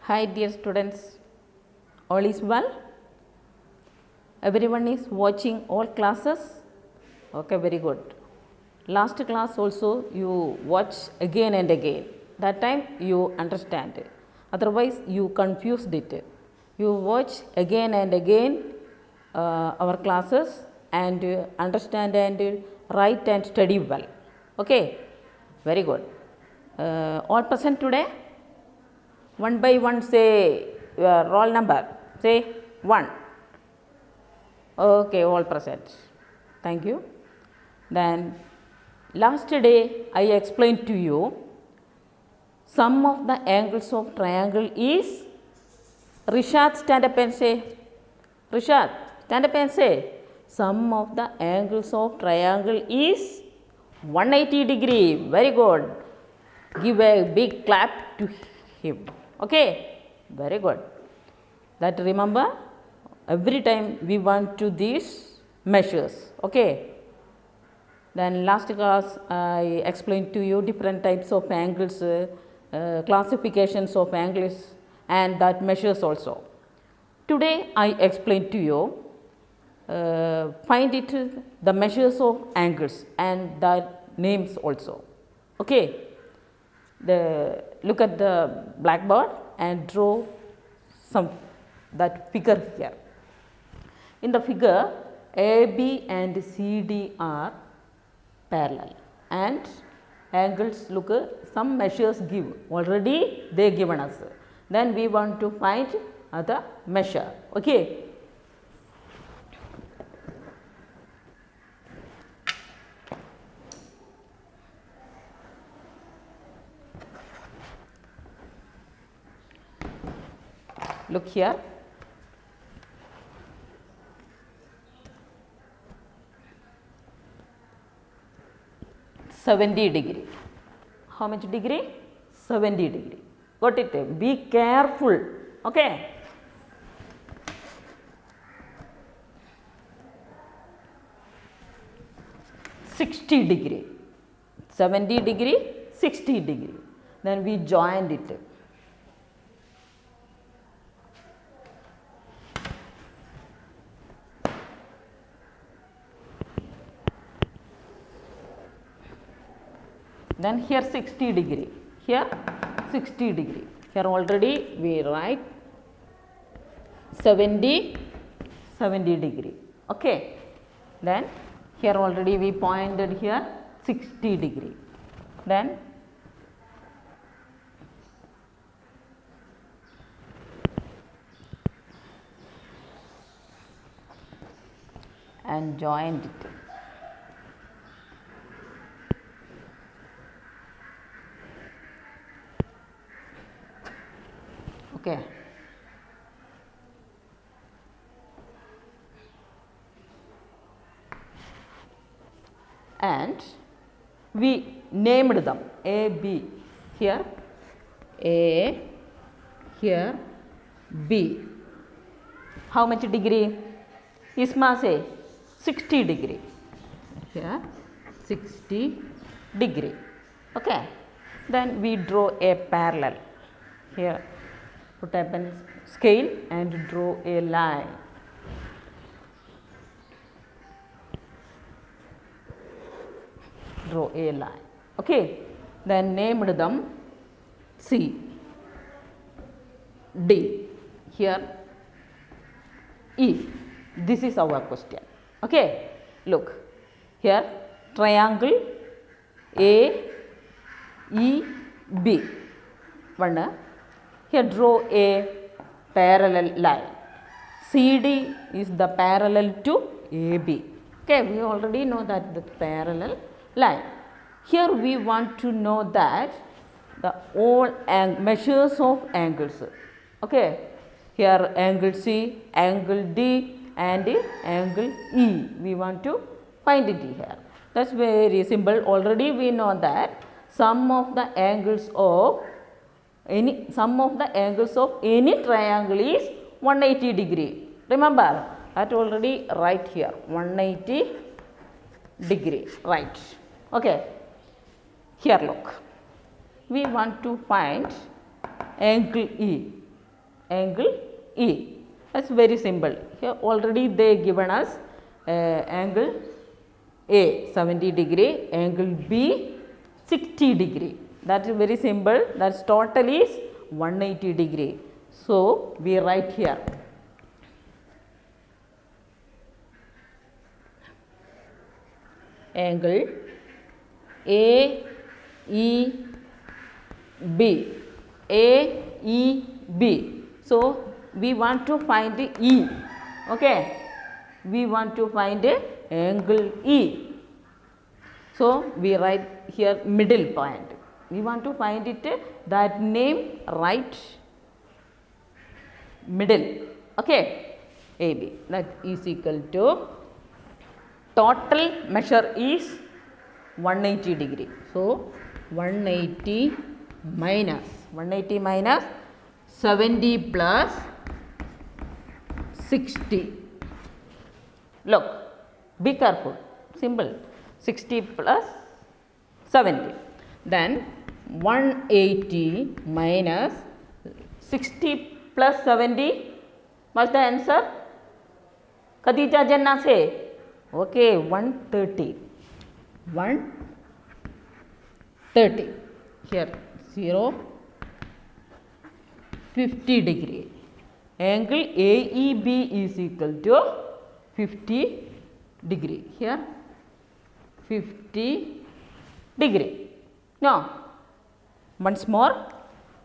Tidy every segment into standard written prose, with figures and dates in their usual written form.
Hi dear students, all is well? Everyone is watching all classes? Okay, very good. Last class also you watch again and again. That time you understand it. Otherwise you confused it. You watch again and again our classes and understand and write and study well. Okay, very good. All present today? One by one say your roll number. Say 1. Okay, all present. Thank you. Then last day I explained to you sum of the angles of triangle is Rishad, stand up and say. Rishad, stand up and say sum of the angles of triangle is 180 degree. Very good. Give a big clap to him. Okay, very good. That remember every time we want to these measures. Okay. Then last class I explained to you different types of angles, classifications of angles and that measures also. Today I explain to you find it the measures of angles and that names also. Okay. Look at the blackboard and draw some that figure here. In the figure AB and CD are parallel and angles look some measures give already they given us. Then we want to find other measure. Okay. Look here. $70. How much degree? 70 degree. Got it? Be careful. Okay. $60. 70 degree, 60 degree. Then we joined it. Then here 60 degree, here 60 degree. Here already we write 70 degree. Okay. Then here already we pointed here 60 degree. Then and joined it. Okay. And we named them A, B. Here A, here B. How much degree? Isma say 60 degree. Here 60 degree. Okay. Then we draw a parallel. Here put up a scale and draw a line. Draw a line. Okay. Then named them C, D. Here E. This is our question. Okay. Look. Here triangle A, E, B. One. Here draw a parallel line. CD is the parallel to AB. Okay, we already know that the parallel line. Here we want to know that the all measures of angles. Okay, here angle C, angle D and angle E. We want to find it here. That's very simple. Already we know that sum of the angles of any triangle is 180 degree. Remember that already right here 180 degree. Right. Okay. Here look. We want to find angle E. angle E. That's very simple. Here already they given us angle A 70 degree, angle B 60 degree. That is very simple. That's total is 180 degree. So we write here angle AEB. AEB. So we want to find E. Okay. We want to find angle E. So we write here middle point. We want to find it, that name right middle. Okay. AB. That is equal to total measure is 180 degree. So 180 minus 70 plus 60. Look, be careful, simple. 60 plus 70. Then 180 minus 60 plus 70. What's the answer? Khadija Janna say. Okay, 130. 130. Here 0, 50 degree. Angle AEB is equal to 50 degree. Here 50 degree. No. Once more,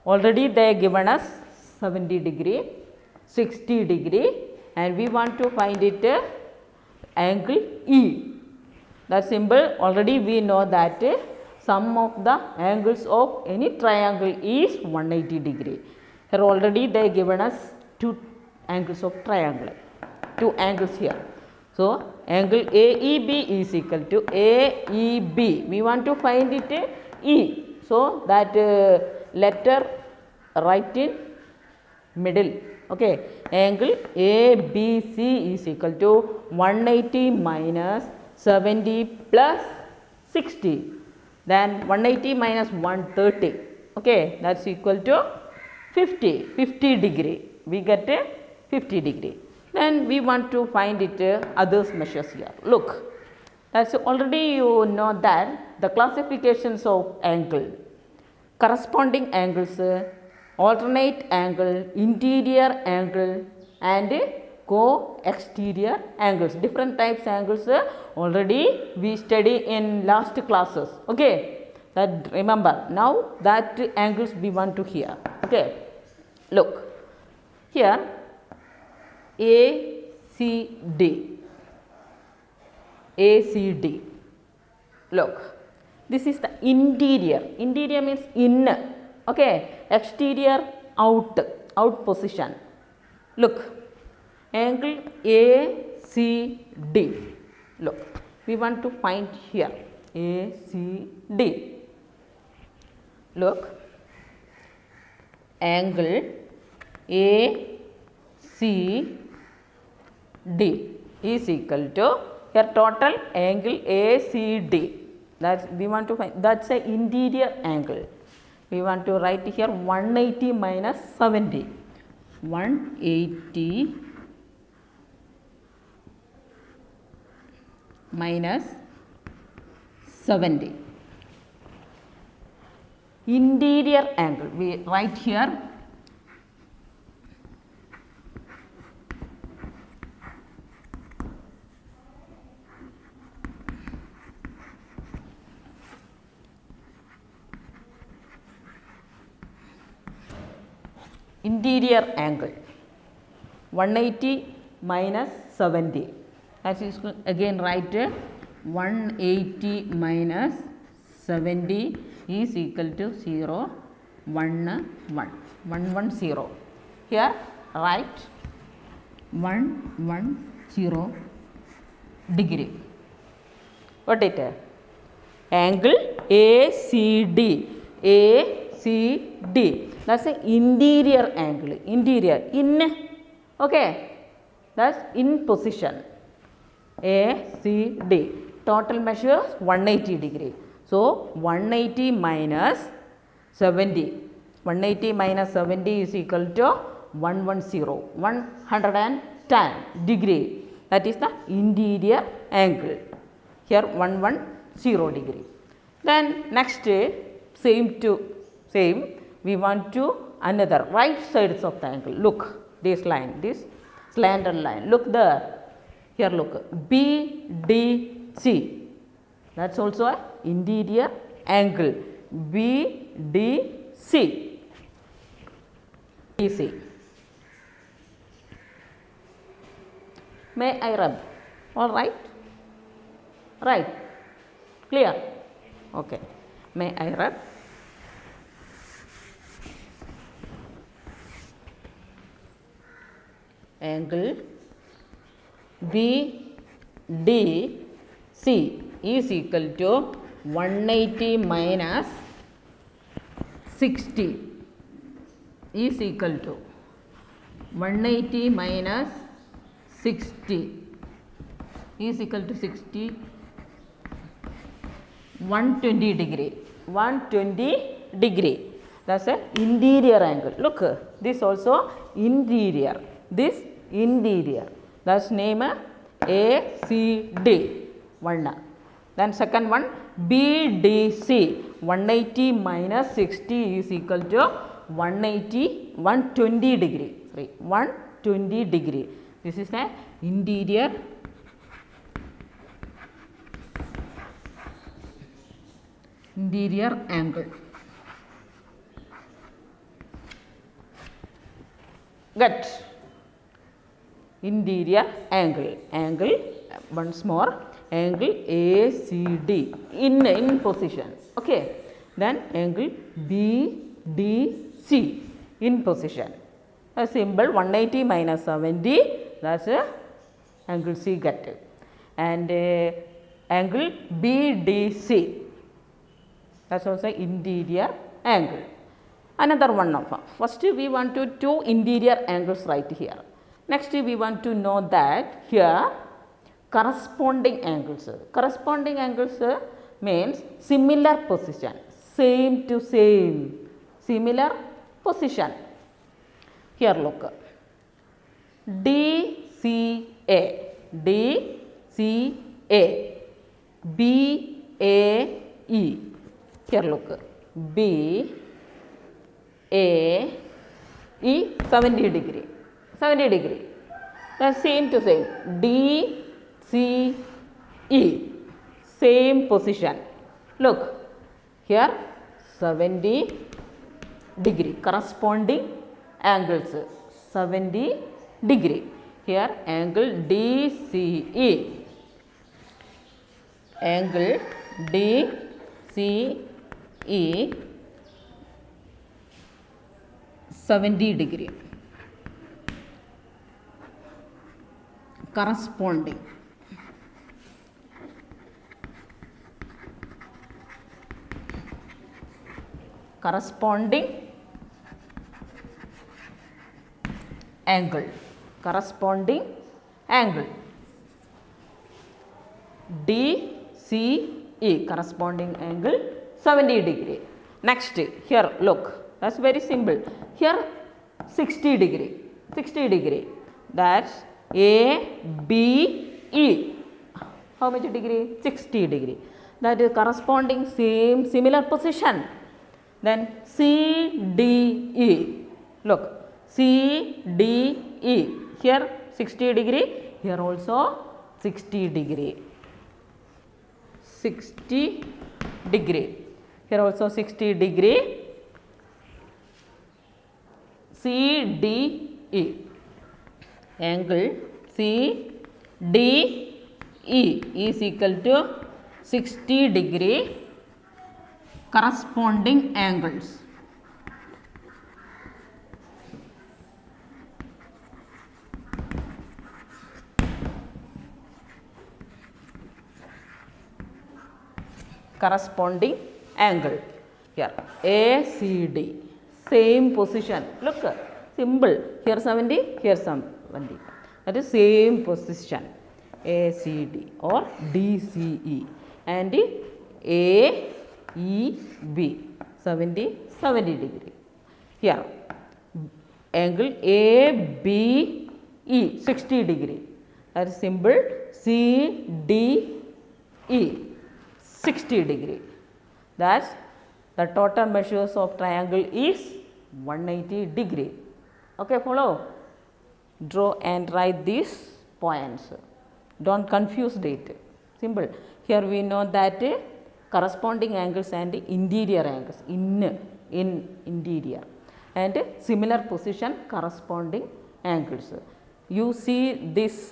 already they given us 70 degree, 60 degree, and we want to find it angle E. That's simple. Already we know that sum of the angles of any triangle is 180 degree. Here already they given us two angles of triangle, two angles here. So angle AEB is equal to AEB. We want to find it E. So that letter write in middle. Okay. Angle ABC is equal to 180 minus 70 plus 60. Then 180 minus 130. Okay. That's equal to 50 degree. We get 50 degree. Then we want to find it others measures here. Look, that's already you know that the classifications of angle, corresponding angles, alternate angle, interior angle, and co-exterior angles. Different types angles already we study in last classes. Okay, that remember. Now that angles we want to hear. Okay, look here. ACD. ACD. Look, this is the interior. Interior means inner. Okay, exterior out, out position. Look, angle ACD. Look, we want to find here ACD. Look, angle ACD is equal to here total angle ACD. That's we want to find, that's a interior angle. We want to write here 180 minus 70. 180 minus 70. Interior angle. We write here interior angle 180 minus 70. As is again write 180 minus 70 is equal to 0, 110. Here write 110 degree. What it? Angle ACD. ACD. That's an interior angle. Interior. In. Okay. That's in position. ACD. Total measure 180 degree. So 180 minus 70. 180 minus 70 is equal to 110 degree. That is the interior angle. Here 110 degree. Then next same we want to another right sides of the angle. Look this line, this slanted line. Look there. Here look BDC. That's also a interior angle. BDC. DC. May I rub? All right? Right. Clear? Okay. May I rub? Angle BDC is equal to 180 minus 60 is equal to 180 minus 60 is equal to 60 120 degree. 120 degree. That's a interior angle. Look, this also interior. This interior. That's name ACD. One. Then second one BDC. 180 minus 60 is equal to 120 degree. Sorry, 120 degree. This is the interior angle. Get interior angle. Angle once more. Angle ACD in position. Okay. Then angle BDC in position. A symbol 180 minus 70. That's angle C get. And angle BDC. That's also interior angle. Another one of them. First we want to two interior angles right here. Next we want to know that here corresponding angles. Corresponding angles means similar position. Same to same. Similar position. Here look. DCA. DCA. BAE. Here look. BAE 70 degree. 70 degree. Then same to same. DCE. Same position. Look. Here 70 degree. Corresponding angles. 70 degree. Here angle DCE. Angle DCE 70 degree. Corresponding. Corresponding angle. Corresponding angle. DCE corresponding angle 70 degree. Next here look. That's very simple. Here 60 degree. 60 degree. That's ABE. How much degree? 60 degree. That is corresponding same similar position. Then CDE. Look. CDE. Here 60 degree. Here also 60 degree. 60 degree. Here also 60 degree. CDE. Angle CDE is equal to 60 degree corresponding angles. Corresponding angle. Here ACD. Same position. Look, simple. Here 70, here 70. That is same position. ACD or DCE and AEB 70 degree. Here angle ABE 60 degree. That is symbol CDE 60 degree. That's the total measures of triangle is 180 degree. Okay, follow. Draw and write these points. Don't confuse it. Simple. Here we know that corresponding angles and interior angles in interior and similar position corresponding angles. You see this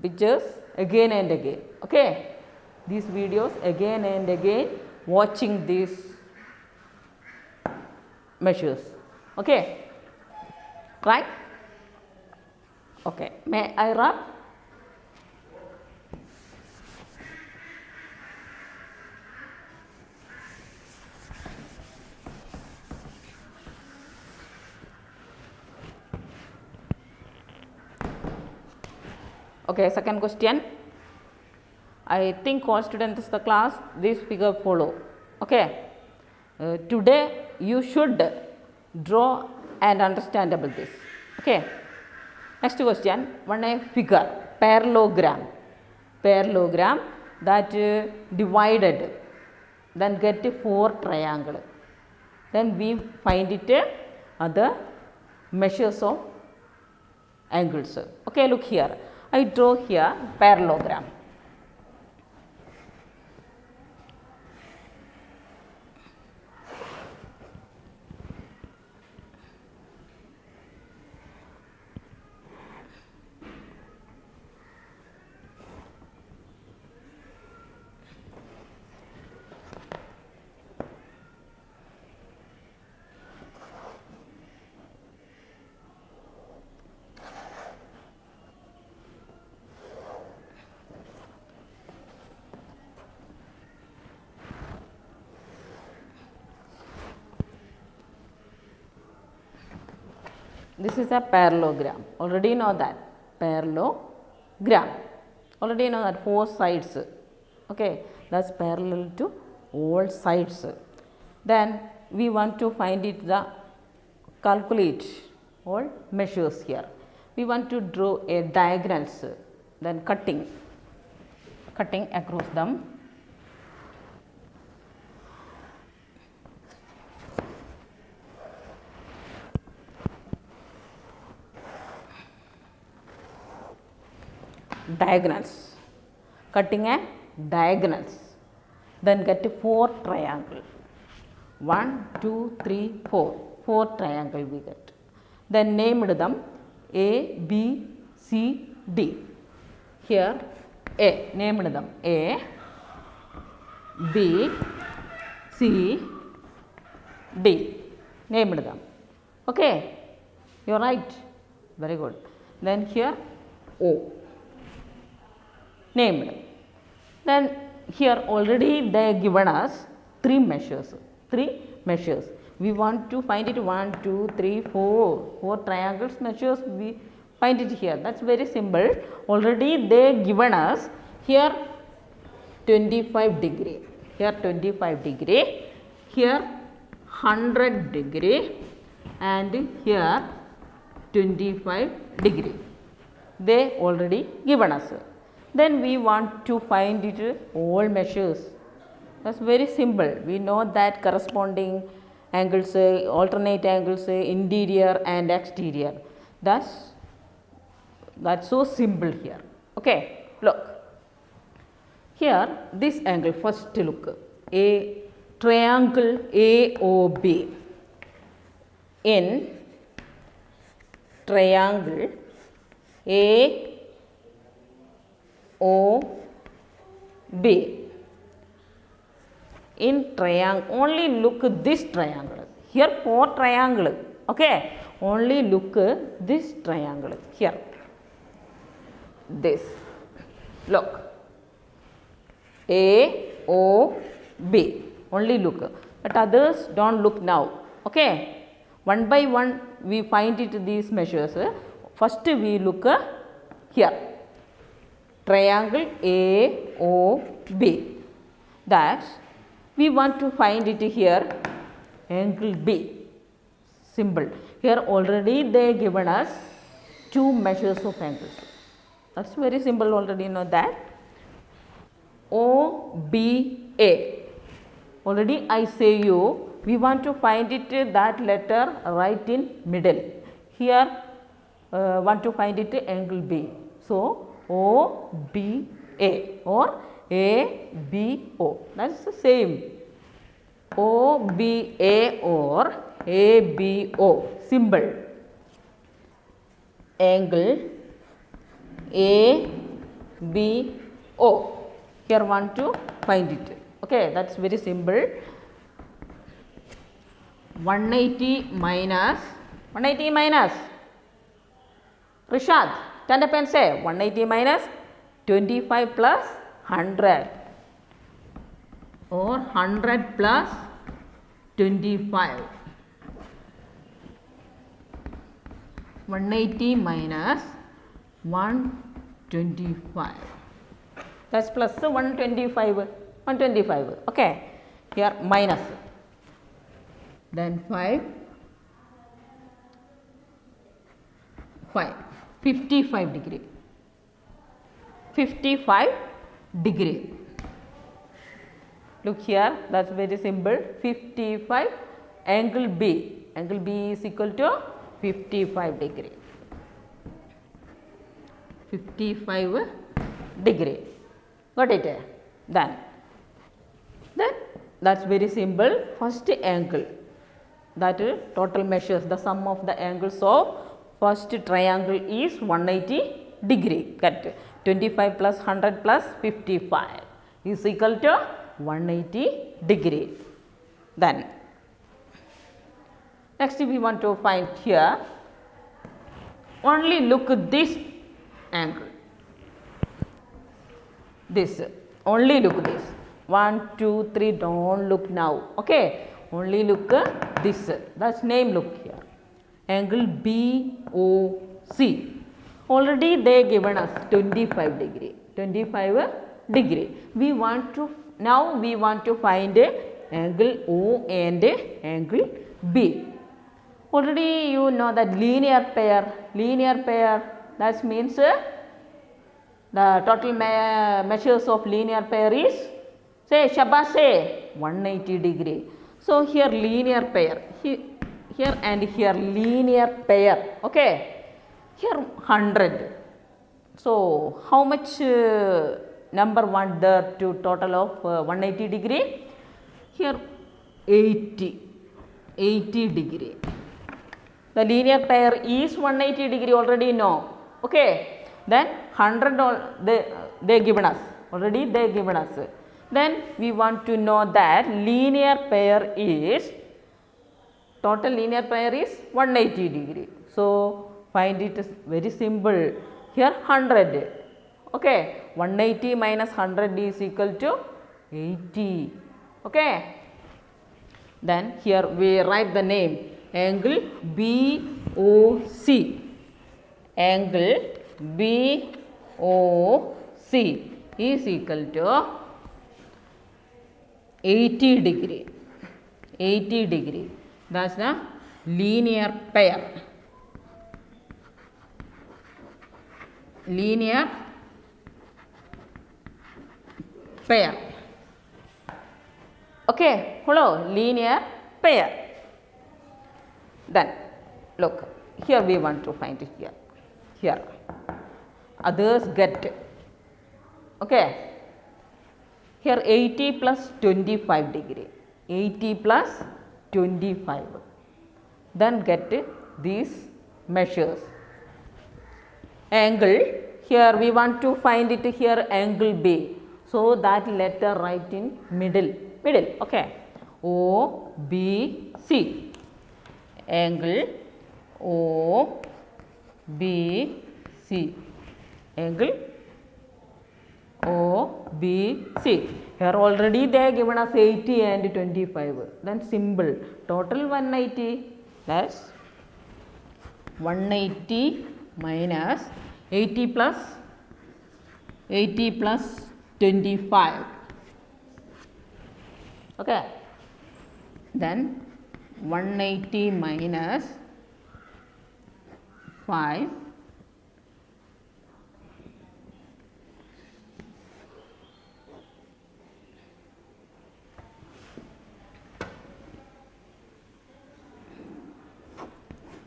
pictures again and again. Okay, these videos again and again, watching these measures. Okay, right? Okay, may I rub? Okay, second question. I think all students the class this figure follow. Okay, today you should draw and understand about this. Okay, next question. One a figure parallelogram that divided, then get 4 triangle, then we find it other measures of angles. Okay, look here. I draw here parallelogram. This is a parallelogram. Already know that parallelogram. Already know that 4 sides. Okay, that's parallel to all sides. Then we want to find it the calculate all measures here. We want to draw a diagonals, then cutting across them. Diagonals, cutting a diagonals, then get 4 triangle. 1, 2, 3, 4 triangle we get. Then named them A, B, C, D. Here A, named them A, B, C, D, named them. Okay, you are right, very good. Then here O, named. Then here already they given us 3 measures. We want to find it 1, 2, 3, 4 triangles measures we find it here. That's very simple. Already they given us here 25 degree, here 25 degree, here 100 degree and here 25 degree. They already given us. Then we want to find it all measures. That's very simple. We know that corresponding angles, alternate angles, interior and exterior. That's so simple here. Okay, look. Here this angle, first look, a triangle AOB. In triangle AOB, in triangle, only look this triangle. Here 4 triangle. Okay, only look this triangle here. This, look, AOB, only look, but others don't look now. Okay, one by one we find it these measures. First we look here, triangle AOB. That we want to find it here angle B. Simple. Here already they given us two measures of angles. That's very simple, already know that. OBA. Already I say you, we want to find it that letter right in middle. Here want to find it angle B. So OBA or ABO. That's the same. OBA or ABO. Symbol. Angle ABO. Here want to find it. Okay, that's very simple. 180 minus Rishad, stand up and say 180 minus 25 plus 100 or 100 plus 25. 180 minus 125. That's plus 125. Okay. Here minus. Then 5. 55 degree. 55 degree. Look here, that's very simple. 55 angle B. Angle B is equal to 55 degree. 55 degree. Got it? Then that's very simple. First angle, that is total measures, the sum of the angles of first triangle is 180 degree. Cut. 25 plus 100 plus 55 is equal to 180 degree. Then next we want to find here, only look at this angle. This, only look this. 1, 2, 3, don't look now. Okay, only look this. That's name, look here. Angle BOC. Already they given us 25 degree. 25 degree. Now we want to find angle O and angle B. Already you know that linear pair, that means the total measures of linear pair is, say Shabba say 180 degree. So here linear pair, here and here linear pair. Okay, here 100. So how much number want there to total of 180 degree? Here 80 degree. The linear pair is 180 degree, already know. Okay, then 100 they given us, already they given us. Then we want to know that linear pair is, total linear pair is 180 degree. So find it is very simple. Here 100. Okay, 180 minus 100 is equal to 80. Okay. Then here we write the name, angle BOC. Angle BOC is equal to 80 degree. 80 degree. That's the linear pair. Linear pair. Okay, follow, linear pair. Then look, here we want to find it here. Others get. Okay. Here 80 plus 25 degree. 80 plus 25. Then get these measures. Angle, here we want to find it here angle B. So that letter right in middle. Okay. OBC. Angle OBC. Angle OBC. Here already they have given us 80 and 25. Then symbol, total 180. That's 180 minus 80 plus 25. Okay. Then 180 minus 5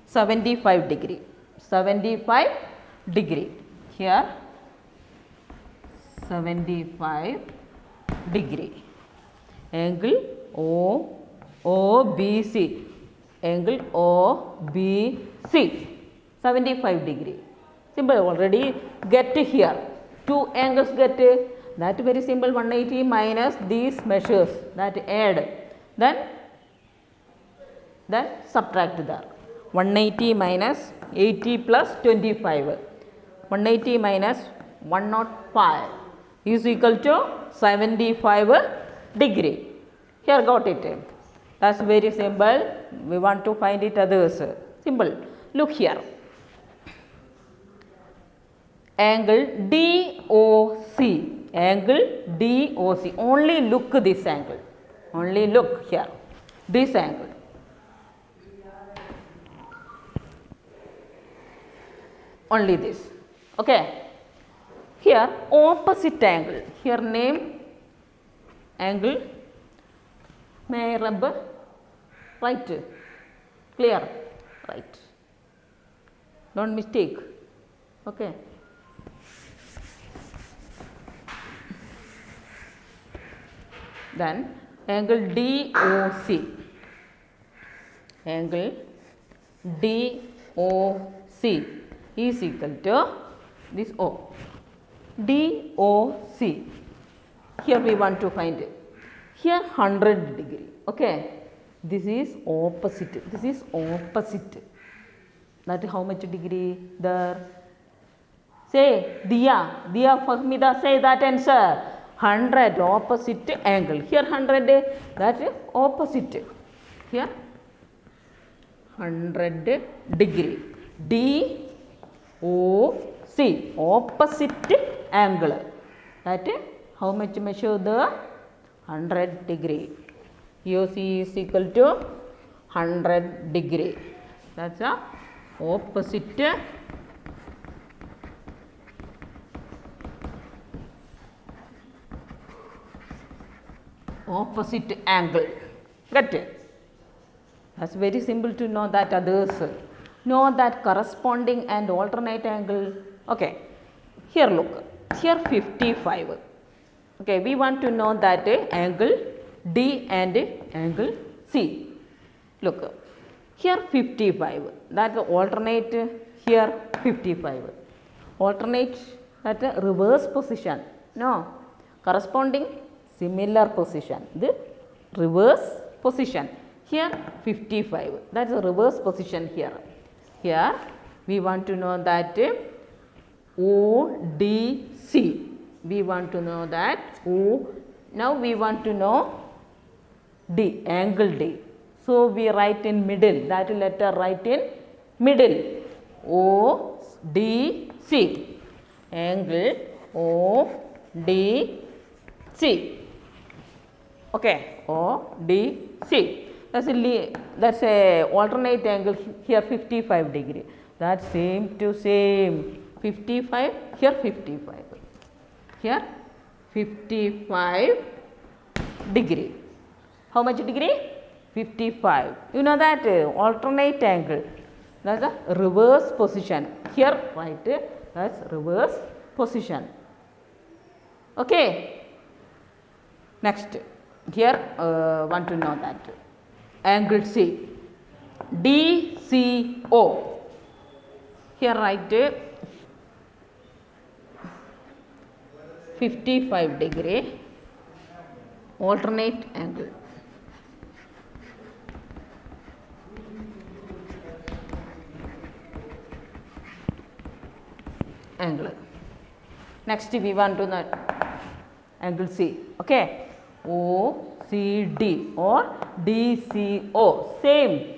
75 degree. 75 degree. Here 75 degree. Angle OBC. Angle OBC. 75 degree. Simple, already get here. Two angles get that very simple, 180 minus these measures that add. Then subtract there. 180 minus 80 plus 25. 180 minus 105 is equal to 75 degree. Here got it. That's very simple. We want to find it others. Simple. Look here. Angle DOC. Angle DOC. Only look this angle. Only look here. This angle. Only this. Okay. Here opposite angle. Here name angle. May I rub? Right. Clear. Right. Don't mistake. Okay. Then angle DOC. Angle DOC is equal to this O. DOC. Here we want to find it. Here 100 degree. Okay. This is opposite. This is opposite. That how much degree there? Say Diya Fahmida, say that answer. 100 opposite angle. Here 100, that is opposite. Here 100 degree. DOC, opposite angle. That is how much measure the 100 degree. EOC is equal to 100 degree. That's a opposite angle. Get it? That's very simple to know that others. Know that corresponding and alternate angle. Okay. Here look. Here 55. Okay. We want to know that angle D and angle C. Look. Here 55. That alternate here 55. Alternate at a reverse position. No. Corresponding similar position. The reverse position. Here 55. That is a reverse position here. Here we want to know that ODC. We want to know that O. Now we want to know D, angle D. So we write in middle. That letter write in middle. ODC. Angle ODC. Okay, ODC. That's a alternate angle here 55 degree. That's same to same. 55, here 55. Here 55 degree. How much degree? 55. You know that alternate angle. That's a reverse position. Here right, that's reverse position. Okay. Next, here want to know that angle C, DCO. Here write 55 degree alternate angle. Next we want to know angle C. Okay. OCD or DCO, same.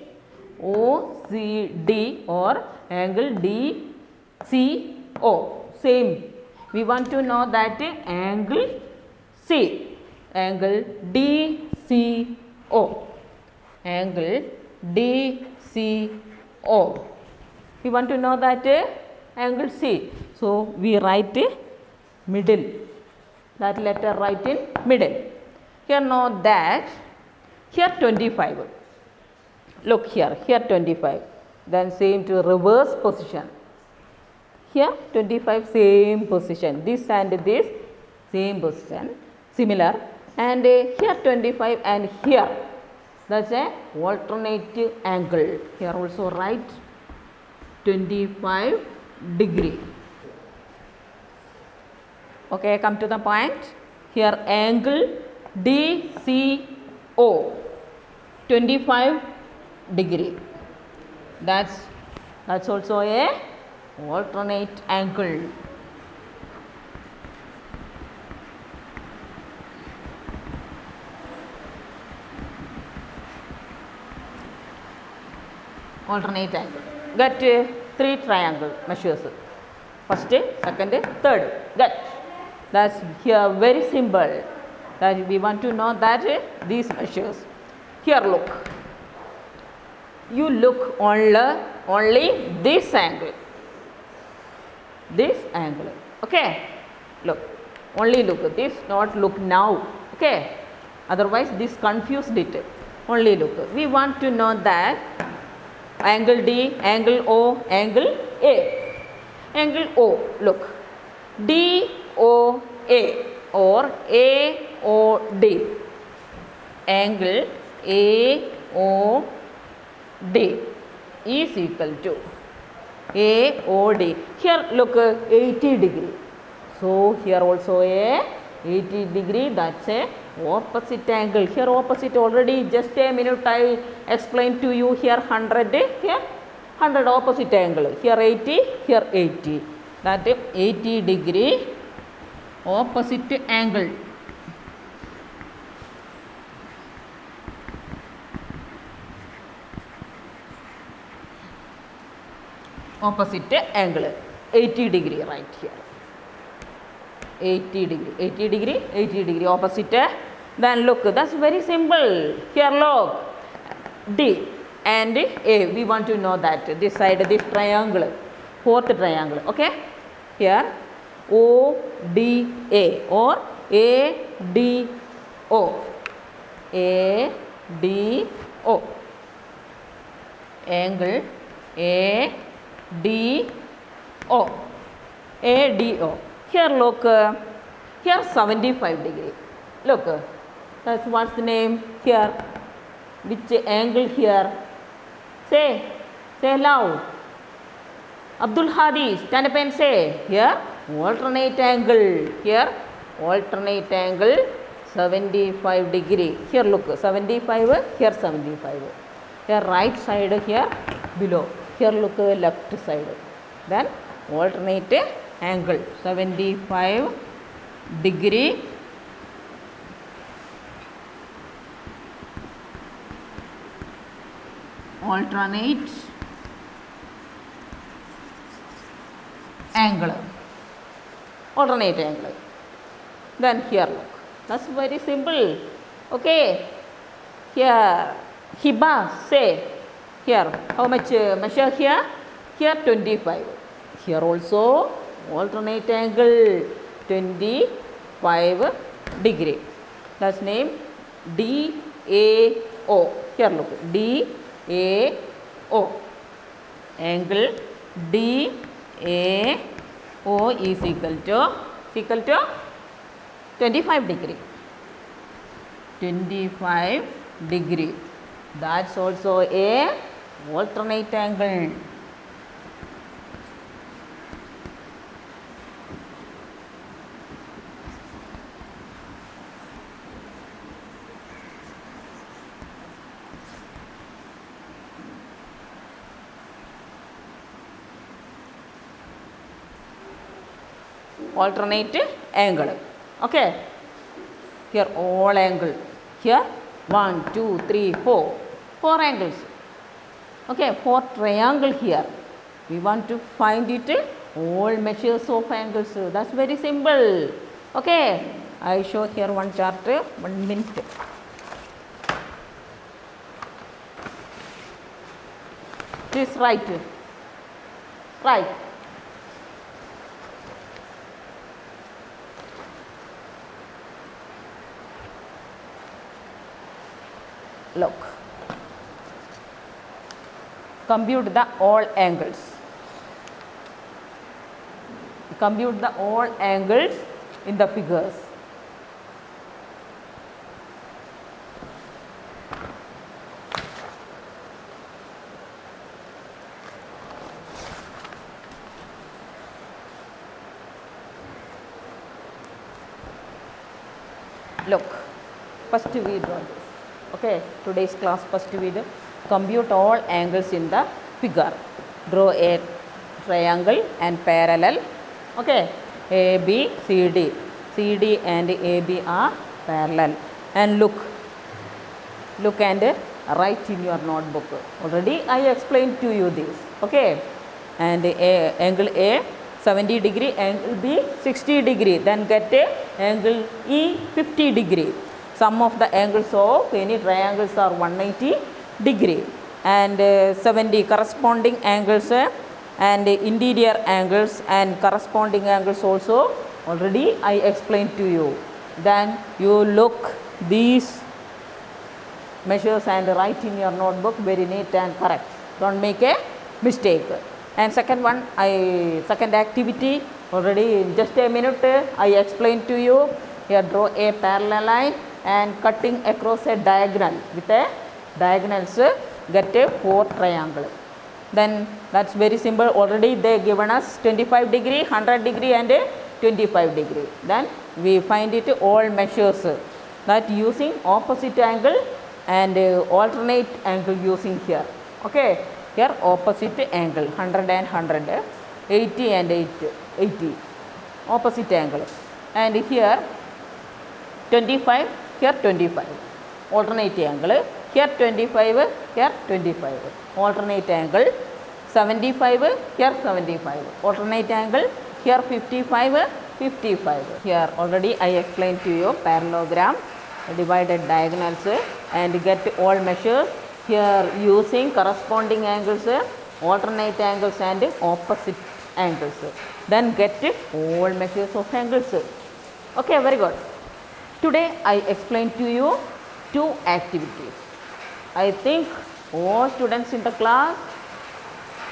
OCD or angle DCO, same. We want to know that angle C, angle DCO, angle DCO. We want to know that angle C. So we write middle. That letter right in middle. Here note that here 25. Look here 25. Then same to reverse position. Here 25 same position. This and this same position. Similar. And here 25 and here. That's a alternative angle. Here also write 25 degree. Okay, come to the point. Here angle DCO 25 degree. That's also a alternate angle. Alternate angle. Get 3 triangle measures. First, second, third. Get. That's here very simple. That we want to know that these measures. Here look. You look only this angle. This angle. Okay. Look. Only look. This not look now. Okay. Otherwise this confused it. Only look. We want to know that angle D, angle O, angle A. Angle O, look, DOA or AOD. Angle AOD is equal to AOD. Here look 80 degree. So here also a 80 degree, that's a opposite angle. Here opposite already just a minute I explained to you. Here 100, here 100 opposite angle. Here 80, here 80. That 80 degree opposite angle. Opposite angle 80 degree right here. 80 degree opposite. Then look, that's very simple. Here look, D and A. We want to know that this side, this triangle, fourth triangle. Okay. Here ODA or ADO. ADO. Angle ADO. ADO. Here look, here 75 degree. Look, that's what's the name here. Which angle here? Say loud. Abdul Hadi, stand up and say. Here alternate angle. Here alternate angle 75 degree. Here look, 75, here 75. Here right side, here below. Here look left side. Then alternate angle 75 degree. Alternate angle. Alternate angle. Then here look. That's very simple. Okay. Here Hiba, say. Here how much measure here? Here 25. Here also alternate angle 25 degree. That's name DAO. Here look, DAO. Angle DAO is equal to 25 degree. 25 degree. That's also a alternate angle. Alternate angle. Okay. Here all angle. Here 1, 2, 3, 4. 4 angles. Okay, 4 triangle here. We want to find it all measures of angles. That's very simple. Okay. I show here one chart. 1 minute. Please write. Write. Look. Compute the all angles. Compute the all angles in the figures. Look, first we draw this. Okay, today's class first we do compute all angles in the figure. Draw a triangle and parallel. Okay, AB, CD. CD and AB are parallel. And look and write in your notebook. Already I explained to you this. Okay, and angle A 70 degree, angle B 60 degree, then get a angle E 50 degree. Sum of the angles of any triangles are 190 degree, and 70 corresponding angles and interior angles and corresponding angles also already I explained to you. Then you look these measures and write in your notebook very neat and correct. Don't make a mistake. And second activity already in just a minute I explained to you. Here draw a parallel line and cutting across a diagonal with a diagonals get a 4 triangle. Then that's very simple. Already they given us 25 degree, 100 degree and 25 degree. Then we find it all measures that using opposite angle and alternate angle using here. Okay, here opposite angle 100 and 100, 80 and 80 opposite angle, and here 25, here 25 alternate angle, here 25, here 25 alternate angle, 75, here 75 alternate angle, here 55, 55. Here already I explained to you parallelogram, divided diagonals and get all measures. Here using corresponding angles, alternate angles and opposite angles. Then get all measures of angles. Okay, very good. Today I explained to you 2 activities. I think all students in the class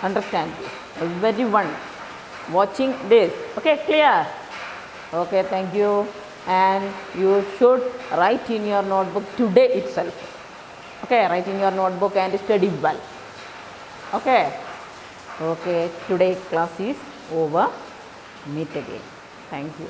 understand this. Everyone watching this. Okay, clear? Okay, thank you. And you should write in your notebook today itself. Okay, write in your notebook and study well. Okay. Okay, today class is over. Meet again. Thank you.